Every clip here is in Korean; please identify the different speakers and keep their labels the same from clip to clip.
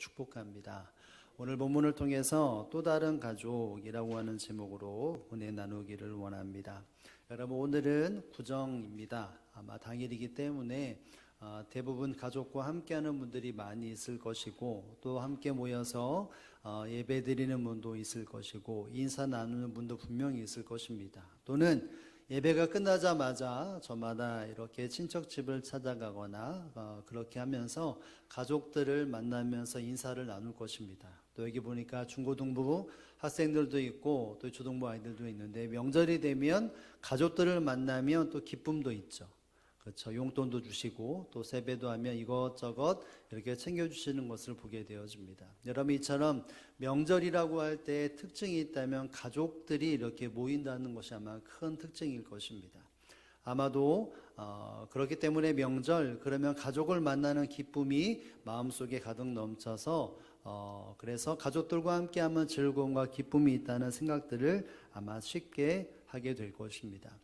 Speaker 1: 축복합니다. 오늘 본문을 통해서 또 다른 가족이라고 하는 제목으로 은혜 나누기를 원합니다. 여러분, 오늘은 구정입니다. 아마 당일이기 때문에 대부분 가족과 함께하는 분들이 많이 있을 것이고, 또 함께 모여서 예배 드리는 분도 있을 것이고, 인사 나누는 분도 분명히 있을 것입니다. 또는 예배가 끝나자마자 저마다 이렇게 친척집을 찾아가거나 그렇게 하면서 가족들을 만나면서 인사를 나눌 것입니다. 또 여기 보니까 중고등부 학생들도 있고 또 초등부 아이들도 있는데, 명절이 되면 가족들을 만나면 또 기쁨도 있죠. 그렇죠. 용돈도 주시고 또 세배도 하면 이것저것 이렇게 챙겨주시는 것을 보게 되어집니다. 여러분, 이처럼 명절이라고 할 때 특징이 있다면 가족들이 이렇게 모인다는 것이 아마 큰 특징일 것입니다. 아마도 그렇기 때문에 명절 그러면 가족을 만나는 기쁨이 마음속에 가득 넘쳐서 그래서 가족들과 함께하면 즐거움과 기쁨이 있다는 생각들을 아마 쉽게 하게 될 것입니다.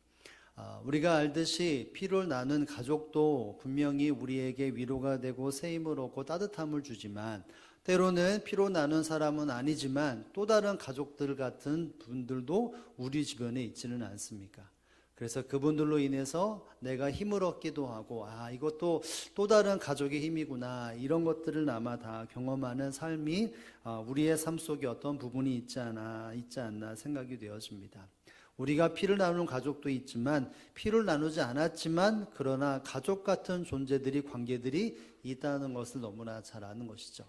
Speaker 1: 우리가 알듯이 피를 나눈 가족도 분명히 우리에게 위로가 되고 새 힘을 얻고 따뜻함을 주지만, 때로는 피로 나눈 사람은 아니지만 또 다른 가족들 같은 분들도 우리 주변에 있지는 않습니까? 그래서 그분들로 인해서 내가 힘을 얻기도 하고, 이것도 또 다른 가족의 힘이구나, 이런 것들을 아마 다 경험하는 삶이 우리의 삶 속에 어떤 부분이 있지 않나 생각이 되어집니다. 우리가 피를 나누는 가족도 있지만, 피를 나누지 않았지만 그러나 가족 같은 존재들이, 관계들이 있다는 것을 너무나 잘 아는 것이죠.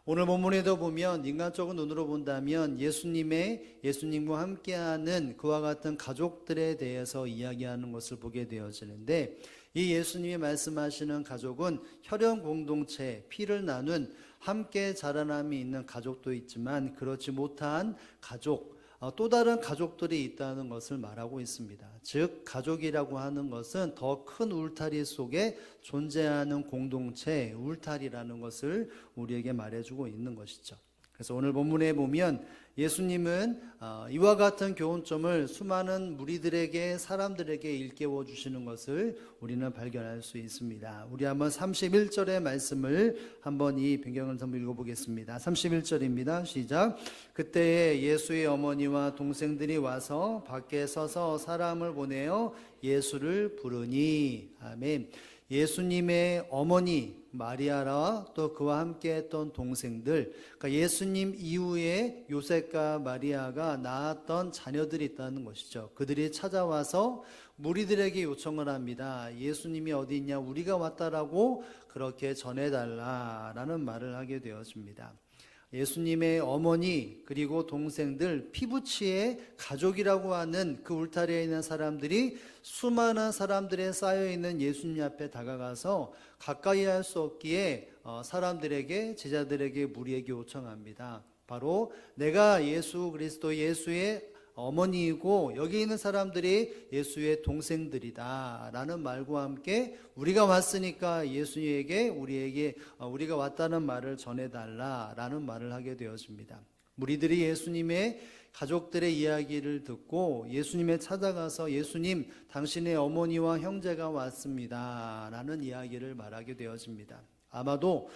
Speaker 1: 오늘 본문에도 보면 인간적인 눈으로 본다면 예수님과 함께하는 그와 같은 가족들에 대해서 이야기하는 것을 보게 되어지는데, 이 예수님이 말씀하시는 가족은 혈연 공동체, 피를 나눈 함께 자라남이 있는 가족도 있지만 그렇지 못한 가족, 또 다른 가족들이 있다는 것을 말하고 있습니다. 즉, 가족이라고 하는 것은 더 큰 울타리 속에 존재하는 공동체, 울타리라는 것을 우리에게 말해주고 있는 것이죠. 그래서 오늘 본문에 보면 예수님은 이와 같은 교훈점을 수많은 무리들에게, 사람들에게 일깨워 주시는 것을 우리는 발견할 수 있습니다. 우리 한번 31절의 말씀을 한번 이 배경을 한번 읽어보겠습니다. 31절입니다. 시작. 그때에 예수의 어머니와 동생들이 와서 밖에 서서 사람을 보내어 예수를 부르니. 아멘. 예수님의 어머니 마리아와 또 그와 함께 했던 동생들, 그러니까 예수님 이후에 요셉과 마리아가 낳았던 자녀들이 있다는 것이죠. 그들이 찾아와서 무리들에게 요청을 합니다. 예수님이 어디 있냐, 우리가 왔다라고 그렇게 전해달라라는 말을 하게 되었습니다. 예수님의 어머니 그리고 동생들, 피부치의 가족이라고 하는 그 울타리에 있는 사람들이 수많은 사람들에 쌓여있는 예수님 앞에 다가가서 가까이 할 수 없기에 사람들에게, 제자들에게, 무리에게 요청합니다. 바로 내가 예수 그리스도, 예수의 어머니이고 여기 있는 사람들이 예수의 동생들이다 라는 말과 함께 우리가 왔으니까 예수님에게 우리가 왔다는 말을 전해달라 라는 말을 하게 되었습니다. 무리들이 예수님의 가족들의 이야기를 듣고 예수님에 찾아가서 예수님, 당신의 어머니와 형제가 왔습니다 라는 이야기를 말하게 되었습니다. 아마도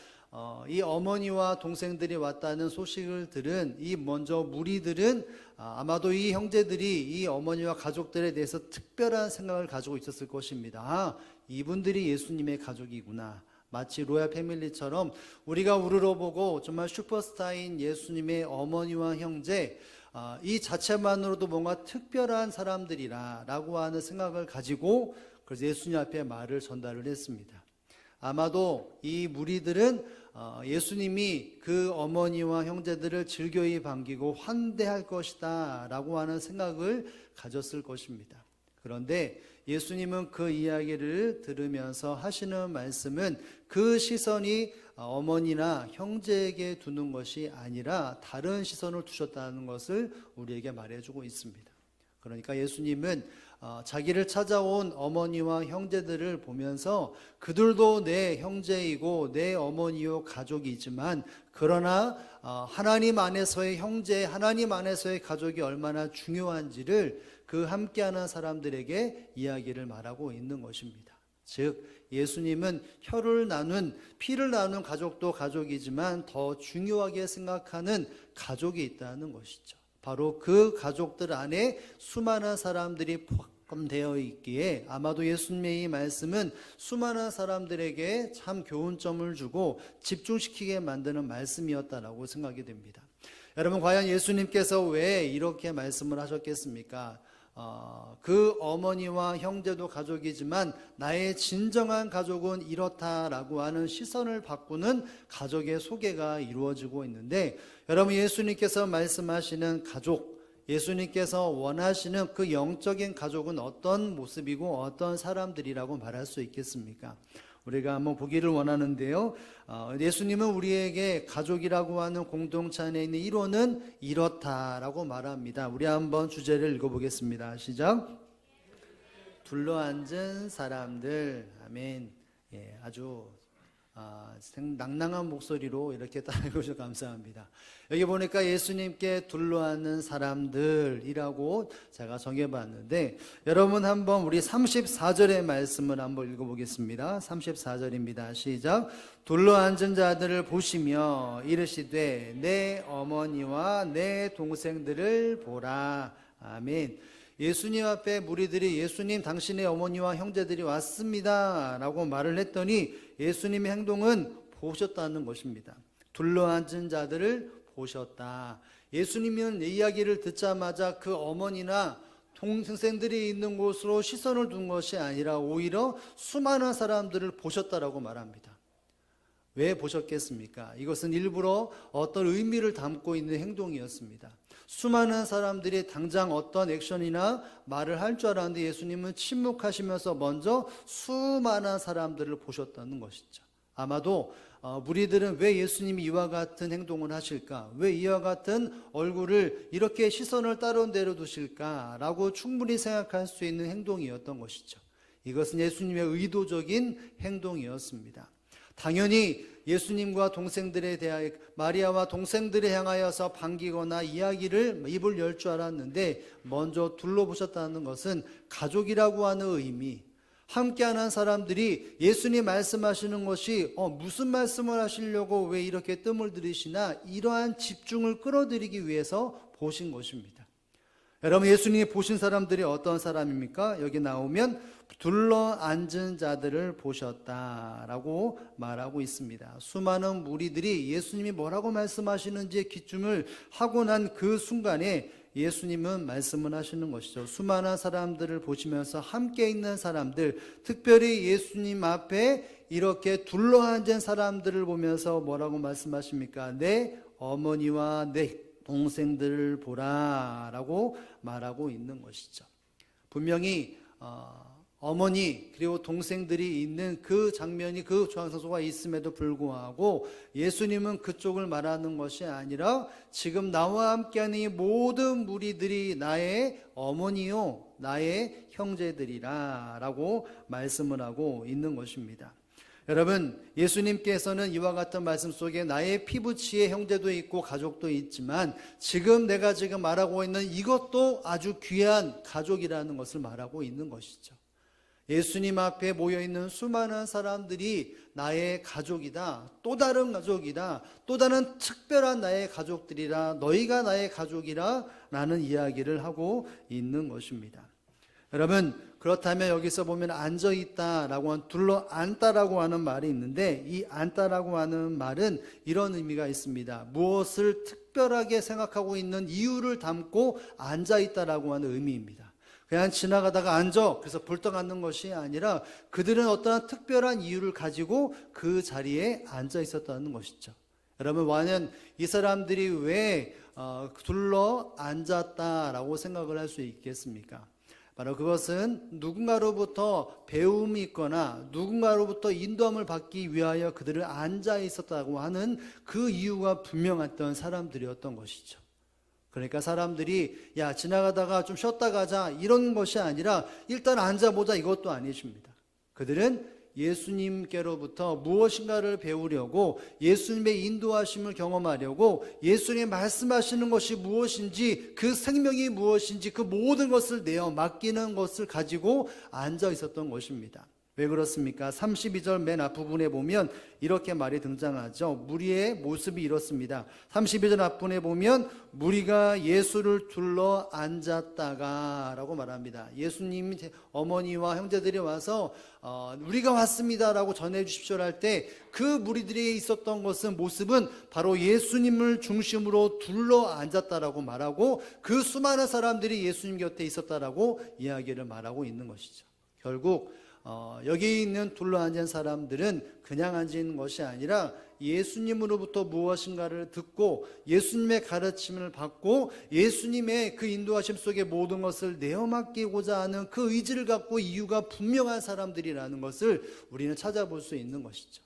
Speaker 1: 이 어머니와 동생들이 왔다는 소식을 들은 이 먼저 무리들은 아마도 이 형제들이 이 어머니와 가족들에 대해서 특별한 생각을 가지고 있었을 것입니다. 이분들이 예수님의 가족이구나. 마치 로얄 패밀리처럼 우리가 우러러보고 정말 슈퍼스타인 예수님의 어머니와 형제, 이 자체만으로도 뭔가 특별한 사람들이라 라고 하는 생각을 가지고 그래서 예수님 앞에 말을 전달을 했습니다. 아마도 이 무리들은 예수님이 그 어머니와 형제들을 즐거이 반기고 환대할 것이다 라고 하는 생각을 가졌을 것입니다. 그런데 예수님은 그 이야기를 들으면서 하시는 말씀은 그 시선이 어머니나 형제에게 두는 것이 아니라 다른 시선을 두셨다는 것을 우리에게 말해주고 있습니다. 그러니까 예수님은 자기를 찾아온 어머니와 형제들을 보면서 그들도 내 형제이고 내 어머니요 가족이지만, 그러나 하나님 안에서의 형제, 하나님 안에서의 가족이 얼마나 중요한지를 그 함께하는 사람들에게 이야기를 말하고 있는 것입니다. 즉 예수님은 혈을 나눈 피를 나눈 가족도 가족이지만 더 중요하게 생각하는 가족이 있다는 것이죠. 바로 그 가족들 안에 수많은 사람들이 포함되어 있기에 아마도 예수님의 이 말씀은 수많은 사람들에게 참 교훈점을 주고 집중시키게 만드는 말씀이었다라고 생각이 됩니다. 여러분, 과연 예수님께서 왜 이렇게 말씀을 하셨겠습니까? 그 어머니와 형제도 가족이지만 나의 진정한 가족은 이렇다라고 하는 시선을 바꾸는 가족의 소개가 이루어지고 있는데, 여러분, 예수님께서 말씀하시는 가족, 예수님께서 원하시는 그 영적인 가족은 어떤 모습이고 어떤 사람들이라고 말할 수 있겠습니까? 우리가 한번 보기를 원하는데요. 예수님은 우리에게 가족이라고 하는 공동체 안에 있는 이론은 이렇다라고 말합니다. 우리 한번 주제를 읽어보겠습니다. 시작. 둘러앉은 사람들. 아멘. 예, 아주 낭낭한 목소리로 이렇게 따라해 주셔서 감사합니다. 여기 보니까 예수님께 둘러앉는 사람들이라고 제가 정해봤는데, 여러분 한번 우리 34절의 말씀을 한번 읽어보겠습니다. 34절입니다. 시작. 둘러앉은 자들을 보시며 이르시되 내 어머니와 내 동생들을 보라. 아멘. 예수님 앞에 무리들이 예수님 당신의 어머니와 형제들이 왔습니다 라고 말을 했더니 예수님의 행동은 보셨다는 것입니다. 둘러앉은 자들을 보셨다. 예수님은 이 이야기를 듣자마자 그 어머니나 동생들이 있는 곳으로 시선을 둔 것이 아니라 오히려 수많은 사람들을 보셨다라고 말합니다. 왜 보셨겠습니까? 이것은 일부러 어떤 의미를 담고 있는 행동이었습니다. 수많은 사람들이 당장 어떤 액션이나 말을 할 줄 알았는데 예수님은 침묵하시면서 먼저 수많은 사람들을 보셨다는 것이죠. 아마도 무리들은 왜 예수님이 이와 같은 행동을 하실까? 왜 이와 같은 얼굴을 이렇게 시선을 다른 데로 두실까? 라고 충분히 생각할 수 있는 행동이었던 것이죠. 이것은 예수님의 의도적인 행동이었습니다. 당연히 예수님과 동생들에 대하여 마리아와 동생들에 향하여서 반기거나 이야기를 입을 열 줄 알았는데 먼저 둘러보셨다는 것은 가족이라고 하는 의미, 함께하는 사람들이 예수님 말씀하시는 것이 무슨 말씀을 하시려고 왜 이렇게 뜸을 들이시나, 이러한 집중을 끌어들이기 위해서 보신 것입니다. 여러분, 예수님이 보신 사람들이 어떤 사람입니까? 여기 나오면 둘러앉은 자들을 보셨다라고 말하고 있습니다. 수많은 무리들이 예수님이 뭐라고 말씀하시는지에 기중을 하고 난 그 순간에 예수님은 말씀을 하시는 것이죠. 수많은 사람들을 보시면서 함께 있는 사람들, 특별히 예수님 앞에 이렇게 둘러앉은 사람들을 보면서 뭐라고 말씀하십니까? 내 어머니와 내 동생들을 보라 라고 말하고 있는 것이죠. 분명히 어머니 그리고 동생들이 있는 그 장면이 그 장소가 있음에도 불구하고 예수님은 그쪽을 말하는 것이 아니라 지금 나와 함께하는 이 모든 무리들이 나의 어머니요 나의 형제들이라 라고 말씀을 하고 있는 것입니다. 여러분, 예수님께서는 이와 같은 말씀 속에 나의 피부치의 형제도 있고 가족도 있지만 지금 내가 말하고 있는 이것도 아주 귀한 가족이라는 것을 말하고 있는 것이죠. 예수님 앞에 모여있는 수많은 사람들이 나의 가족이다, 또 다른 가족이다, 또 다른 특별한 나의 가족들이라, 너희가 나의 가족이라 라는 이야기를 하고 있는 것입니다. 여러분, 그렇다면 여기서 보면 앉아있다라고 하는, 둘러앉다라고 하는 말이 있는데 이 앉다라고 하는 말은 이런 의미가 있습니다. 무엇을 특별하게 생각하고 있는 이유를 담고 앉아있다라고 하는 의미입니다. 그냥 지나가다가 앉아 그래서 벌떡 앉는 것이 아니라 그들은 어떠한 특별한 이유를 가지고 그 자리에 앉아 있었다는 것이죠. 여러분, 과연 이 사람들이 왜 둘러 앉았다라고 생각을 할 수 있겠습니까? 바로 그것은 누군가로부터 배움이 있거나 누군가로부터 인도함을 받기 위하여 그들을 앉아 있었다고 하는 그 이유가 분명했던 사람들이었던 것이죠. 그러니까 사람들이 야 지나가다가 좀 쉬었다 가자 이런 것이 아니라 일단 앉아보자 이것도 아니십니다. 그들은 예수님께로부터 무엇인가를 배우려고, 예수님의 인도하심을 경험하려고, 예수님이 말씀하시는 것이 무엇인지, 그 생명이 무엇인지 그 모든 것을 내어 맡기는 것을 가지고 앉아 있었던 것입니다. 왜 그렇습니까? 32절 맨 앞부분에 보면 이렇게 말이 등장하죠. 무리의 모습이 이렇습니다. 32절 앞부분에 보면 무리가 예수를 둘러 앉았다가 라고 말합니다. 예수님 어머니와 형제들이 와서 우리가 왔습니다 라고 전해 주십시오 할 때 그 무리들이 있었던 것은 모습은 바로 예수님을 중심으로 둘러 앉았다라고 말하고 그 수많은 사람들이 예수님 곁에 있었다라고 이야기를 말하고 있는 것이죠. 결국 여기 있는 둘러앉은 사람들은 그냥 앉은 것이 아니라 예수님으로부터 무엇인가를 듣고 예수님의 가르침을 받고 예수님의 그 인도하심 속에 모든 것을 내어맡기고자 하는 그 의지를 갖고 이유가 분명한 사람들이라는 것을 우리는 찾아볼 수 있는 것이죠.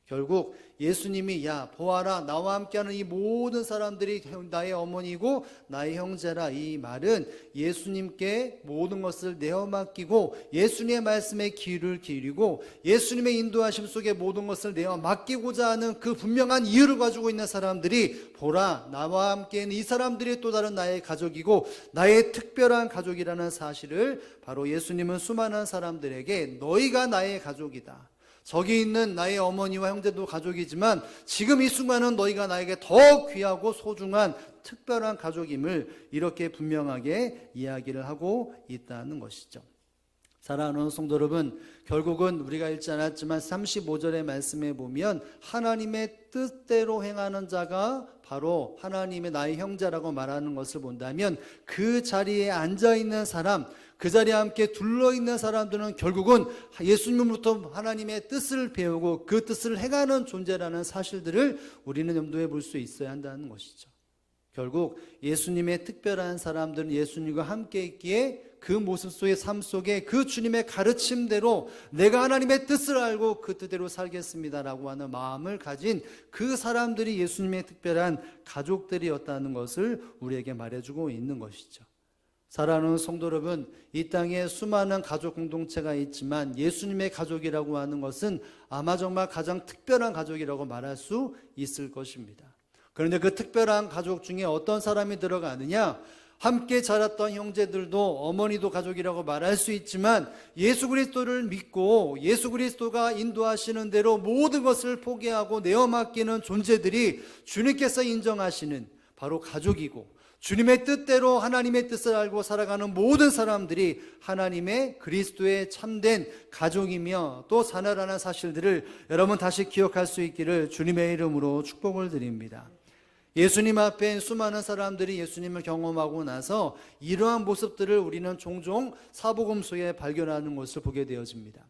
Speaker 1: 결국 예수님이 야 보아라 나와 함께하는 이 모든 사람들이 나의 어머니고 나의 형제라, 이 말은 예수님께 모든 것을 내어맡기고 예수님의 말씀에 귀를 기울이고 예수님의 인도하심 속에 모든 것을 내어맡기고자 하는 그 분명한 이유를 가지고 있는 사람들이 보라 나와 함께는 이 사람들이 또 다른 나의 가족이고 나의 특별한 가족이라는 사실을 바로 예수님은 수많은 사람들에게 너희가 나의 가족이다, 저기 있는 나의 어머니와 형제도 가족이지만 지금 이 순간은 너희가 나에게 더 귀하고 소중한 특별한 가족임을 이렇게 분명하게 이야기를 하고 있다는 것이죠. 사랑하는 성도 여러분, 결국은 우리가 읽지 않았지만 35절의 말씀에 보면 하나님의 뜻대로 행하는 자가 바로 하나님의 나의 형제라고 말하는 것을 본다면 그 자리에 앉아있는 사람, 그 자리에 함께 둘러있는 사람들은 결국은 예수님으로부터 하나님의 뜻을 배우고 그 뜻을 행하는 존재라는 사실들을 우리는 염두에 볼 수 있어야 한다는 것이죠. 결국 예수님의 특별한 사람들은 예수님과 함께 있기에 그 모습 속의 삶 속에 그 주님의 가르침대로 내가 하나님의 뜻을 알고 그 뜻대로 살겠습니다라고 하는 마음을 가진 그 사람들이 예수님의 특별한 가족들이었다는 것을 우리에게 말해주고 있는 것이죠. 사랑하는 성도 여러분, 이 땅에 수많은 가족 공동체가 있지만 예수님의 가족이라고 하는 것은 아마 정말 가장 특별한 가족이라고 말할 수 있을 것입니다. 그런데 그 특별한 가족 중에 어떤 사람이 들어가느냐? 함께 자랐던 형제들도 어머니도 가족이라고 말할 수 있지만 예수 그리스도를 믿고 예수 그리스도가 인도하시는 대로 모든 것을 포기하고 내어맡기는 존재들이 주님께서 인정하시는 바로 가족이고, 주님의 뜻대로 하나님의 뜻을 알고 살아가는 모든 사람들이 하나님의 그리스도의 참된 가족이며 또 자녀라는 사실들을 여러분 다시 기억할 수 있기를 주님의 이름으로 축복을 드립니다. 예수님 앞에 수많은 사람들이 예수님을 경험하고 나서 이러한 모습들을 우리는 종종 사복음 속에 발견하는 것을 보게 되어집니다.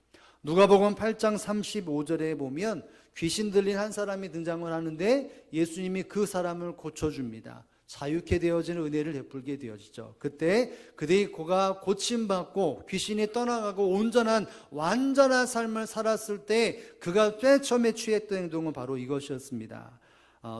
Speaker 1: 누가복음 8장 35절에 보면 귀신 들린 한 사람이 등장을 하는데 예수님이 그 사람을 고쳐줍니다. 자유케 되어지는 은혜를 베풀게 되어지죠. 그때 그의 고가 고침받고 귀신이 떠나가고 온전한 완전한 삶을 살았을 때 그가 맨 처음에 취했던 행동은 바로 이것이었습니다.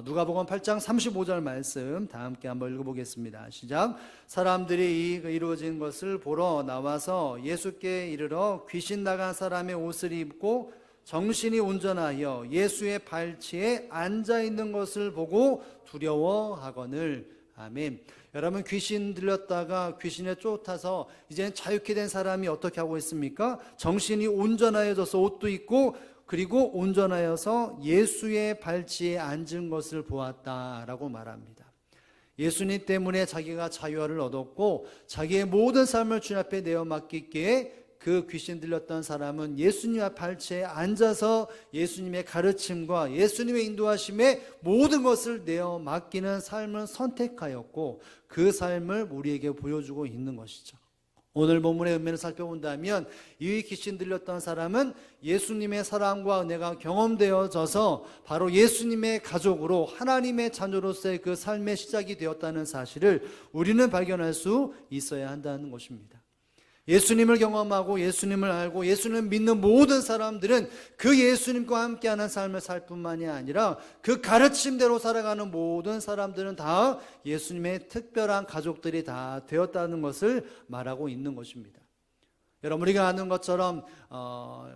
Speaker 1: 누가복음 8장 35절 말씀 다 함께 한번 읽어보겠습니다. 시작. 사람들이 이루어진 것을 보러 나와서 예수께 이르러 귀신 나간 사람의 옷을 입고 정신이 온전하여 예수의 발치에 앉아있는 것을 보고 두려워하거늘. 아멘. 여러분, 귀신 들렸다가 귀신에 쫓아서 이제는 자유케 된 사람이 어떻게 하고 있습니까? 정신이 온전하여져서 옷도 입고 그리고 온전하여서 예수의 발치에 앉은 것을 보았다라고 말합니다. 예수님 때문에 자기가 자유를 얻었고 자기의 모든 삶을 주님 앞에 내어 맡기기에 그 귀신 들렸던 사람은 예수님의 발치에 앉아서 예수님의 가르침과 예수님의 인도하심에 모든 것을 내어 맡기는 삶을 선택하였고 그 삶을 우리에게 보여주고 있는 것이죠. 오늘 본문의 은혜를 살펴본다면 이 귀신 들렸던 사람은 예수님의 사랑과 은혜가 경험되어져서 바로 예수님의 가족으로 하나님의 자녀로서의 그 삶의 시작이 되었다는 사실을 우리는 발견할 수 있어야 한다는 것입니다. 예수님을 경험하고 예수님을 알고 예수님을 믿는 모든 사람들은 그 예수님과 함께하는 삶을 살 뿐만이 아니라 그 가르침대로 살아가는 모든 사람들은 다 예수님의 특별한 가족들이 다 되었다는 것을 말하고 있는 것입니다. 여러분, 우리가 아는 것처럼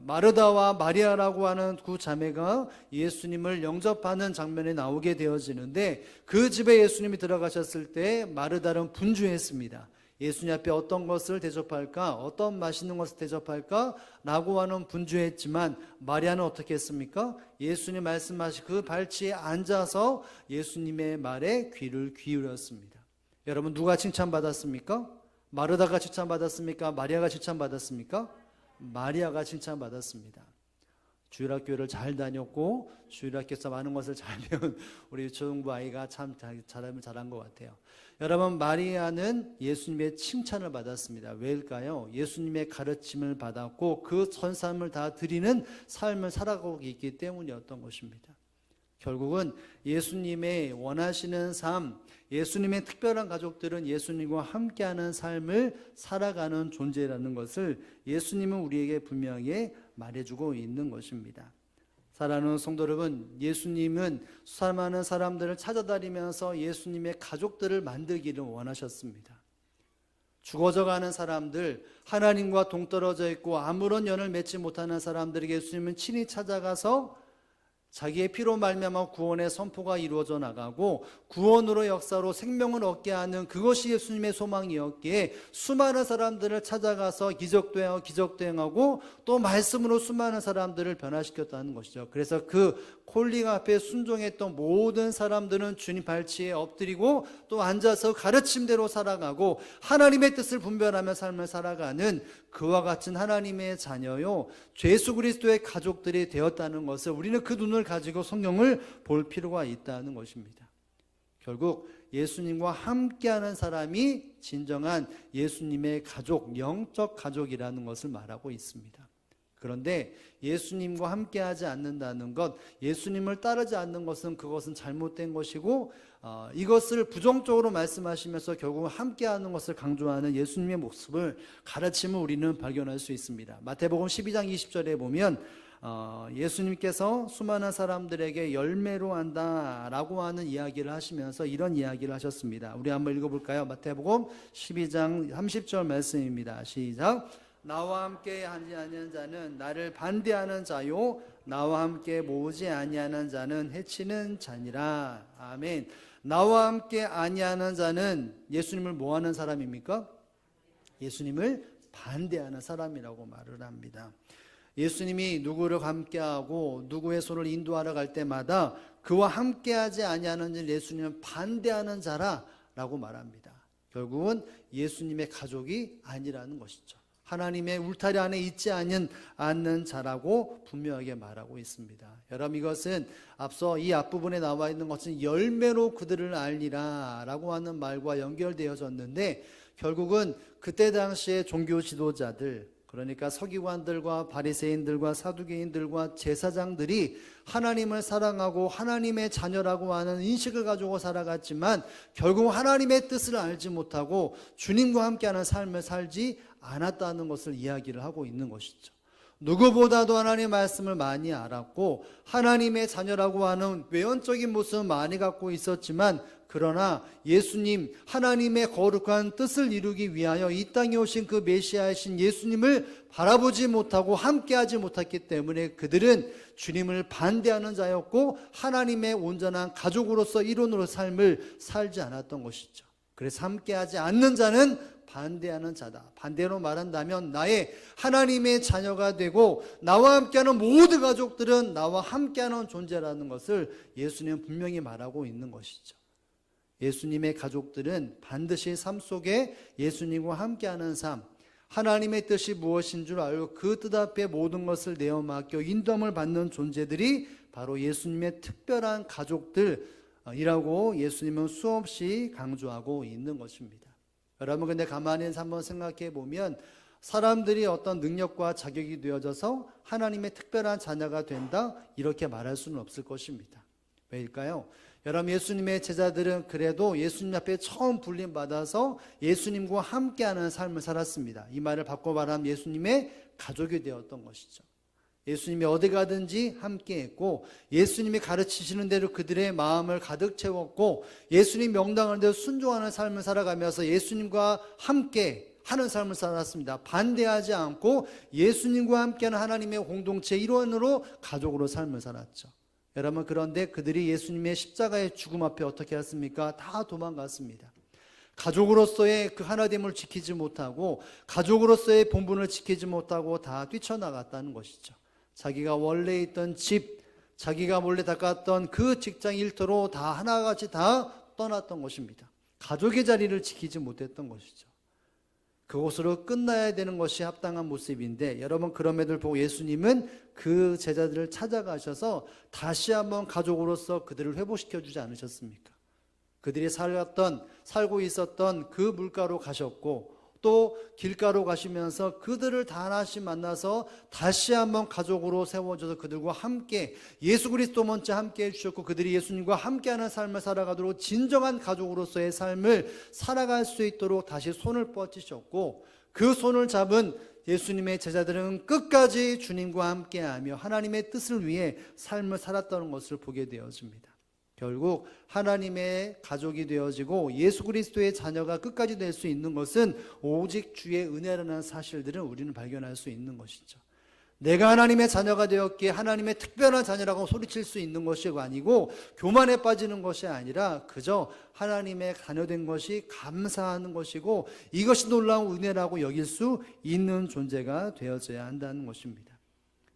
Speaker 1: 마르다와 마리아라고 하는 두 자매가 예수님을 영접하는 장면이 나오게 되어지는데 그 집에 예수님이 들어가셨을 때 마르다는 분주했습니다. 예수님 앞에 어떤 것을 대접할까? 어떤 맛있는 것을 대접할까? 라고 하는 분주했지만 마리아는 어떻게 했습니까? 예수님 말씀하신 그 발치에 앉아서 예수님의 말에 귀를 기울였습니다. 여러분, 누가 칭찬받았습니까? 마르다가 칭찬받았습니까? 마리아가 칭찬받았습니까? 마리아가 칭찬받았습니다. 주일학교를 잘 다녔고 주일학교에서 많은 것을 잘 배운 우리 유초등부 아이가 참 잘한 것 같아요. 여러분, 마리아는 예수님의 칭찬을 받았습니다. 왜일까요? 예수님의 가르침을 받았고 그 전사함을 다 드리는 삶을 살아가고 있기 때문이었던 것입니다. 결국은 예수님의 원하시는 삶, 예수님의 특별한 가족들은 예수님과 함께하는 삶을 살아가는 존재라는 것을 예수님은 우리에게 분명히 말해주고 있는 것입니다. 사랑하는 성도 여러분, 예수님은 수많은 사람들을 찾아다니면서 예수님의 가족들을 만들기를 원하셨습니다. 죽어져가는 사람들, 하나님과 동떨어져 있고 아무런 연을 맺지 못하는 사람들에게 예수님은 친히 찾아가서 자기의 피로 말미암아 구원의 선포가 이루어져 나가고 구원으로 역사로 생명을 얻게 하는 그것이 예수님의 소망이었기에 수많은 사람들을 찾아가서 기적도 행하고 또 말씀으로 수많은 사람들을 변화시켰다는 것이죠. 그래서 그 콜링 앞에 순종했던 모든 사람들은 주님 발치에 엎드리고 또 앉아서 가르침대로 살아가고 하나님의 뜻을 분별하며 삶을 살아가는 그와 같은 하나님의 자녀요, 예수 그리스도의 가족들이 되었다는 것을 우리는 그 눈을 가지고 성경을 볼 필요가 있다는 것입니다. 결국 예수님과 함께하는 사람이 진정한 예수님의 가족, 영적 가족이라는 것을 말하고 있습니다. 그런데 예수님과 함께하지 않는다는 것, 예수님을 따르지 않는 것은 그것은 잘못된 것이고 이것을 부정적으로 말씀하시면서 결국 함께하는 것을 강조하는 예수님의 모습을, 가르침을 우리는 발견할 수 있습니다. 마태복음 12장 20절에 보면 예수님께서 수많은 사람들에게 열매로 한다라고 하는 이야기를 하시면서 이런 이야기를 하셨습니다. 우리 한번 읽어볼까요? 마태복음 12장 30절 말씀입니다. 시작. 나와 함께 아니하는 자는 나를 반대하는 자요, 나와 함께 모으지 아니하는 자는 해치는 자니라. 아멘. 나와 함께 아니하는 자는 예수님을 뭐하는 사람입니까? 예수님을 반대하는 사람이라고 말을 합니다. 예수님이 누구를 함께하고 누구의 손을 인도하러 갈 때마다 그와 함께하지 아니하는 예수님은 반대하는 자라라고 말합니다. 결국은 예수님의 가족이 아니라는 것이죠. 하나님의 울타리 안에 있지 않는 자라고 분명하게 말하고 있습니다. 여러분, 이것은 앞서 이 앞부분에 나와 있는 것은 열매로 그들을 알리라 라고 하는 말과 연결되어졌는데, 결국은 그때 당시에 종교 지도자들, 그러니까 서기관들과 바리새인들과 사두개인들과 제사장들이 하나님을 사랑하고 하나님의 자녀라고 하는 인식을 가지고 살아갔지만 결국 하나님의 뜻을 알지 못하고 주님과 함께하는 삶을 살지 않았다는 것을 이야기를 하고 있는 것이죠. 누구보다도 하나님의 말씀을 많이 알았고 하나님의 자녀라고 하는 외연적인 모습은 많이 갖고 있었지만, 그러나 예수님, 하나님의 거룩한 뜻을 이루기 위하여 이 땅에 오신 그 메시아이신 예수님을 바라보지 못하고 함께하지 못했기 때문에 그들은 주님을 반대하는 자였고 하나님의 온전한 가족으로서 일원으로 삶을 살지 않았던 것이죠. 그래서 함께하지 않는 자는 반대하는 자다. 반대로 말한다면 나의 하나님의 자녀가 되고 나와 함께하는 모든 가족들은 나와 함께하는 존재라는 것을 예수님은 분명히 말하고 있는 것이죠. 예수님의 가족들은 반드시 삶 속에 예수님과 함께하는 삶, 하나님의 뜻이 무엇인 줄 알고 그 뜻 앞에 모든 것을 내어 맡겨 인도함을 받는 존재들이 바로 예수님의 특별한 가족들이라고 예수님은 수없이 강조하고 있는 것입니다. 여러분, 근데 가만히 한번 생각해 보면 사람들이 어떤 능력과 자격이 되어져서 하나님의 특별한 자녀가 된다, 이렇게 말할 수는 없을 것입니다. 왜일까요? 여러분, 예수님의 제자들은 그래도 예수님 앞에 처음 불림받아서 예수님과 함께하는 삶을 살았습니다. 이 말을 바꿔 말하면 예수님의 가족이 되었던 것이죠. 예수님이 어디 가든지 함께했고 예수님이 가르치시는 대로 그들의 마음을 가득 채웠고 예수님 명당하는 대로 순종하는 삶을 살아가면서 예수님과 함께 하는 삶을 살았습니다. 반대하지 않고 예수님과 함께하는 하나님의 공동체 일원으로 가족으로 삶을 살았죠. 여러분, 그런데 그들이 예수님의 십자가의 죽음 앞에 어떻게 했습니까? 다 도망갔습니다. 가족으로서의 그 하나됨을 지키지 못하고 가족으로서의 본분을 지키지 못하고 다 뛰쳐나갔다는 것이죠. 자기가 원래 있던 집, 자기가 원래 닦았던 그 직장 일터로 다 하나같이 다 떠났던 것입니다. 가족의 자리를 지키지 못했던 것이죠. 그곳으로 끝나야 되는 것이 합당한 모습인데, 여러분 그럼에도 보고 예수님은 그 제자들을 찾아가셔서 다시 한번 가족으로서 그들을 회복시켜 주지 않으셨습니까? 그들이 살고 있었던 그 물가로 가셨고, 또 길가로 가시면서 그들을 다 하나씩 만나서 다시 한번 가족으로 세워줘서 그들과 함께 예수 그리스도 먼저 함께 해주셨고, 그들이 예수님과 함께하는 삶을 살아가도록 진정한 가족으로서의 삶을 살아갈 수 있도록 다시 손을 뻗으셨고, 그 손을 잡은 예수님의 제자들은 끝까지 주님과 함께하며 하나님의 뜻을 위해 삶을 살았다는 것을 보게 되어집니다. 결국 하나님의 가족이 되어지고 예수 그리스도의 자녀가 끝까지 될 수 있는 것은 오직 주의 은혜라는 사실들을 우리는 발견할 수 있는 것이죠. 내가 하나님의 자녀가 되었기에 하나님의 특별한 자녀라고 소리칠 수 있는 것이 아니고, 교만에 빠지는 것이 아니라 그저 하나님의 자녀된 것이 감사하는 것이고, 이것이 놀라운 은혜라고 여길 수 있는 존재가 되어져야 한다는 것입니다.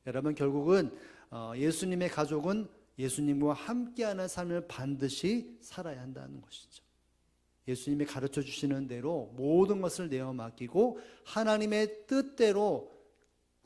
Speaker 1: 여러분, 결국은 예수님의 가족은 예수님과 함께하는 삶을 반드시 살아야 한다는 것이죠. 예수님이 가르쳐 주시는 대로 모든 것을 내어 맡기고 하나님의 뜻대로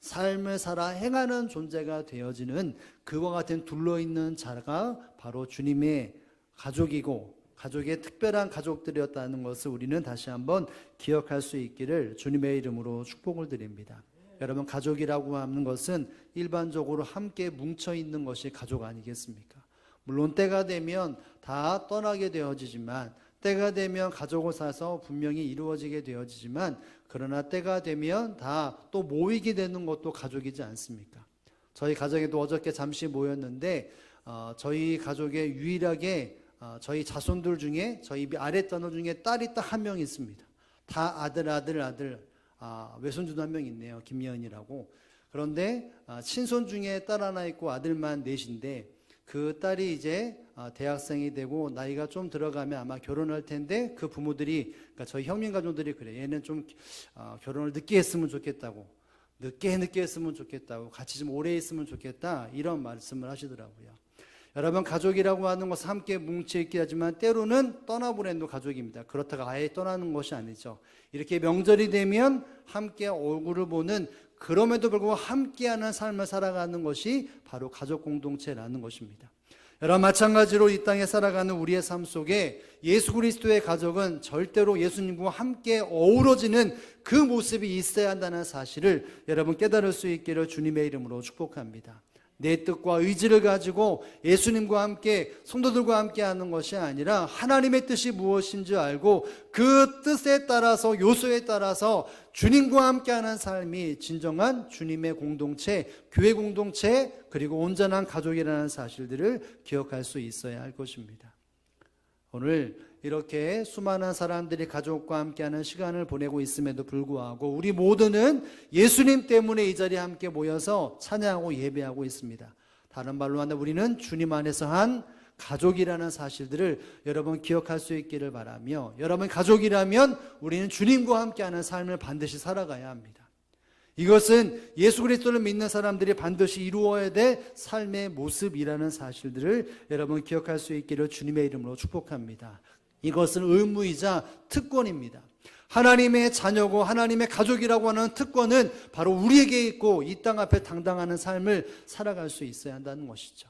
Speaker 1: 삶을 살아 행하는 존재가 되어지는 그와 같은 둘러있는 자가 바로 주님의 가족이고 가족의 특별한 가족들이었다는 것을 우리는 다시 한번 기억할 수 있기를 주님의 이름으로 축복을 드립니다. 여러분, 가족이라고 하는 것은 일반적으로 함께 뭉쳐 있는 것이 가족 아니겠습니까? 물론 때가 되면 다 떠나게 되어지지만, 때가 되면 가족을 사서 분명히 이루어지게 되어지지만, 그러나 때가 되면 다 또 모이게 되는 것도 가족이지 않습니까? 저희 가족에도 어저께 잠시 모였는데 저희 가족에 유일하게 저희 자손들 중에 저희 아랫자녀 중에 딸이 딱 한 명 있습니다. 다 아들 외손주도 한 명 있네요. 김예은이라고. 그런데 친손 중에 딸 하나 있고 아들만 넷인데, 그 딸이 이제 대학생이 되고 나이가 좀 들어가면 아마 결혼할 텐데, 그 부모들이, 그러니까 저희 형님 가족들이 그래, 얘는 좀 결혼을 늦게 했으면 좋겠다고, 늦게 했으면 좋겠다고, 같이 좀 오래 있으면 좋겠다, 이런 말씀을 하시더라고요. 여러분, 가족이라고 하는 것은 함께 뭉쳐있긴 하지만 때로는 떠나보내는 가족입니다. 그렇다가 아예 떠나는 것이 아니죠. 이렇게 명절이 되면 함께 얼굴을 보는, 그럼에도 불구하고 함께하는 삶을 살아가는 것이 바로 가족 공동체라는 것입니다. 여러분, 마찬가지로 이 땅에 살아가는 우리의 삶 속에 예수 그리스도의 가족은 절대로 예수님과 함께 어우러지는 그 모습이 있어야 한다는 사실을 여러분 깨달을 수 있기를 주님의 이름으로 축복합니다. 내 뜻과 의지를 가지고 예수님과 함께, 성도들과 함께 하는 것이 아니라 하나님의 뜻이 무엇인지 알고 그 뜻에 따라서, 요소에 따라서 주님과 함께하는 삶이 진정한 주님의 공동체, 교회 공동체, 그리고 온전한 가족이라는 사실들을 기억할 수 있어야 할 것입니다. 오늘 이렇게 수많은 사람들이 가족과 함께하는 시간을 보내고 있음에도 불구하고 우리 모두는 예수님 때문에 이 자리에 함께 모여서 찬양하고 예배하고 있습니다. 다른 말로 하면 우리는 주님 안에서 한 가족이라는 사실들을 여러분 기억할 수 있기를 바라며, 여러분 가족이라면 우리는 주님과 함께하는 삶을 반드시 살아가야 합니다. 이것은 예수 그리스도를 믿는 사람들이 반드시 이루어야 될 삶의 모습이라는 사실들을 여러분 기억할 수 있기를 주님의 이름으로 축복합니다. 이것은 의무이자 특권입니다. 하나님의 자녀고 하나님의 가족이라고 하는 특권은 바로 우리에게 있고 이 땅 앞에 당당하는 삶을 살아갈 수 있어야 한다는 것이죠.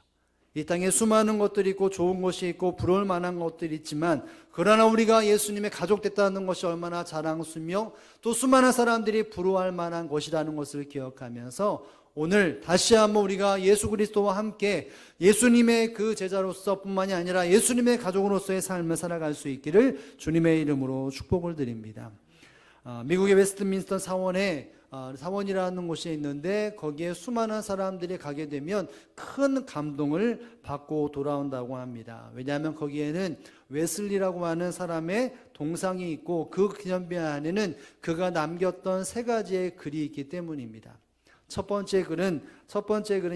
Speaker 1: 이 땅에 수많은 것들이 있고 좋은 것이 있고 부러울 만한 것들이 있지만, 그러나 우리가 예수님의 가족 됐다는 것이 얼마나 자랑스며 또 수많은 사람들이 부러워할 만한 것이라는 것을 기억하면서 오늘 다시 한번 우리가 예수 그리스도와 함께 예수님의 그 제자로서 뿐만이 아니라 예수님의 가족으로서의 삶을 살아갈 수 있기를 주님의 이름으로 축복을 드립니다. 미국의 웨스트민스터 사원이라는 곳이 있는데, 거기에 수많은 사람들이 가게 되면 큰 감동을 받고 돌아온다고 합니다. 왜냐하면 거기에는 웨슬리라고 하는 사람의 동상이 있고 그 기념비 안에는 그가 남겼던 3가지의 글이 있기 때문입니다. 첫 번째 글은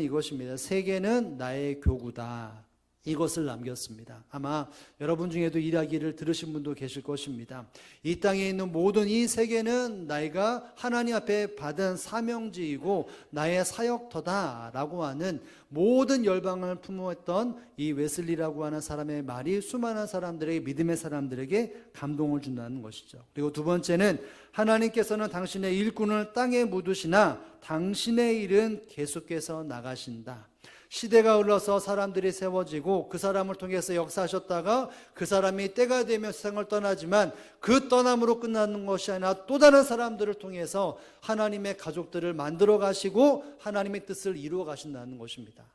Speaker 1: 이것입니다. 세계는 나의 교구다. 이것을 남겼습니다. 아마 여러분 중에도 이 이야기를 들으신 분도 계실 것입니다. 이 땅에 있는 모든 이 세계는 내가 하나님 앞에 받은 사명지이고 나의 사역터다라고 하는 모든 열방을 품었던 이 웨슬리라고 하는 사람의 말이 수많은 사람들에게, 믿음의 사람들에게 감동을 준다는 것이죠. 그리고 두 번째는 하나님께서는 당신의 일꾼을 땅에 묻으시나 당신의 일은 계속해서 나가신다. 시대가 흘러서 사람들이 세워지고 그 사람을 통해서 역사하셨다가 그 사람이 때가 되면 세상을 떠나지만 그 떠남으로 끝나는 것이 아니라 또 다른 사람들을 통해서 하나님의 가족들을 만들어 가시고 하나님의 뜻을 이루어 가신다는 것입니다.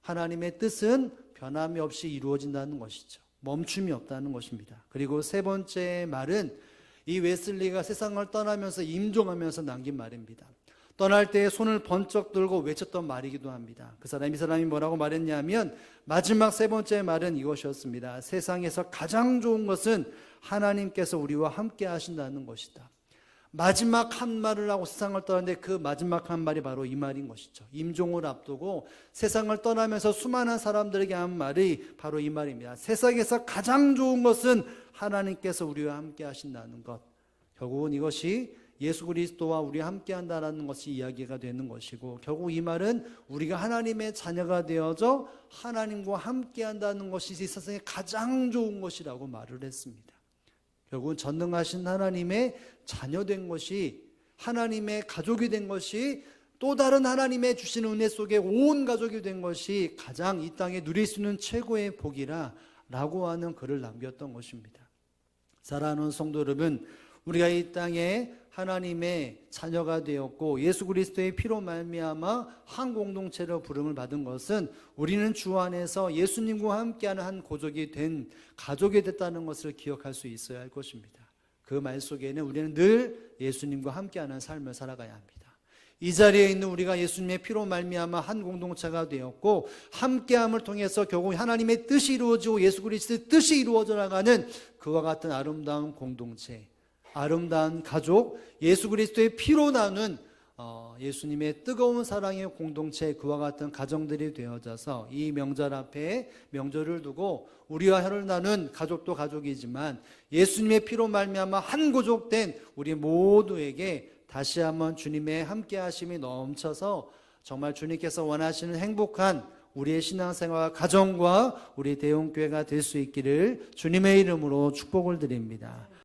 Speaker 1: 하나님의 뜻은 변함이 없이 이루어진다는 것이죠. 멈춤이 없다는 것입니다. 그리고 세 번째 말은 이 웨슬리가 세상을 떠나면서 임종하면서 남긴 말입니다. 떠날 때 손을 번쩍 들고 외쳤던 말이기도 합니다. 이 사람이 뭐라고 말했냐면 마지막 세 번째 말은 이것이었습니다. 세상에서 가장 좋은 것은 하나님께서 우리와 함께 하신다는 것이다. 마지막 한 말을 하고 세상을 떠났는데 그 마지막 한 말이 바로 이 말인 것이죠. 임종을 앞두고 세상을 떠나면서 수많은 사람들에게 한 말이 바로 이 말입니다. 세상에서 가장 좋은 것은 하나님께서 우리와 함께 하신다는 것. 결국은 이것이 예수 그리스도와 우리와 함께한다는 것이 이야기가 되는 것이고, 결국 이 말은 우리가 하나님의 자녀가 되어져 하나님과 함께한다는 것이 이 세상에 가장 좋은 것이라고 말을 했습니다. 결국은 전능하신 하나님의 자녀된 것이, 하나님의 가족이 된 것이, 또 다른 하나님의 주신 은혜 속에 온 가족이 된 것이 가장 이 땅에 누릴 수 있는 최고의 복이라 라고 하는 글을 남겼던 것입니다. 사랑하는 성도 여러분, 우리가 이 땅에 하나님의 자녀가 되었고 예수 그리스도의 피로 말미암아 한 공동체로 부름을 받은 것은 우리는 주 안에서 예수님과 함께하는 한 가족이 됐다는 것을 기억할 수 있어야 할 것입니다. 그 말 속에는 우리는 늘 예수님과 함께하는 삶을 살아가야 합니다. 이 자리에 있는 우리가 예수님의 피로 말미암아 한 공동체가 되었고 함께함을 통해서 결국 하나님의 뜻이 이루어지고 예수 그리스도의 뜻이 이루어져 나가는 그와 같은 아름다운 공동체, 아름다운 가족, 예수 그리스도의 피로 나눈 예수님의 뜨거운 사랑의 공동체, 그와 같은 가정들이 되어져서 이 명절 앞에 명절을 두고 우리와 혈을 나눈 가족도 가족이지만 예수님의 피로 말미암아 한 가족된 우리 모두에게 다시 한번 주님의 함께 하심이 넘쳐서 정말 주님께서 원하시는 행복한 우리의 신앙생활, 가정과 우리 대형교회가 될 수 있기를 주님의 이름으로 축복을 드립니다.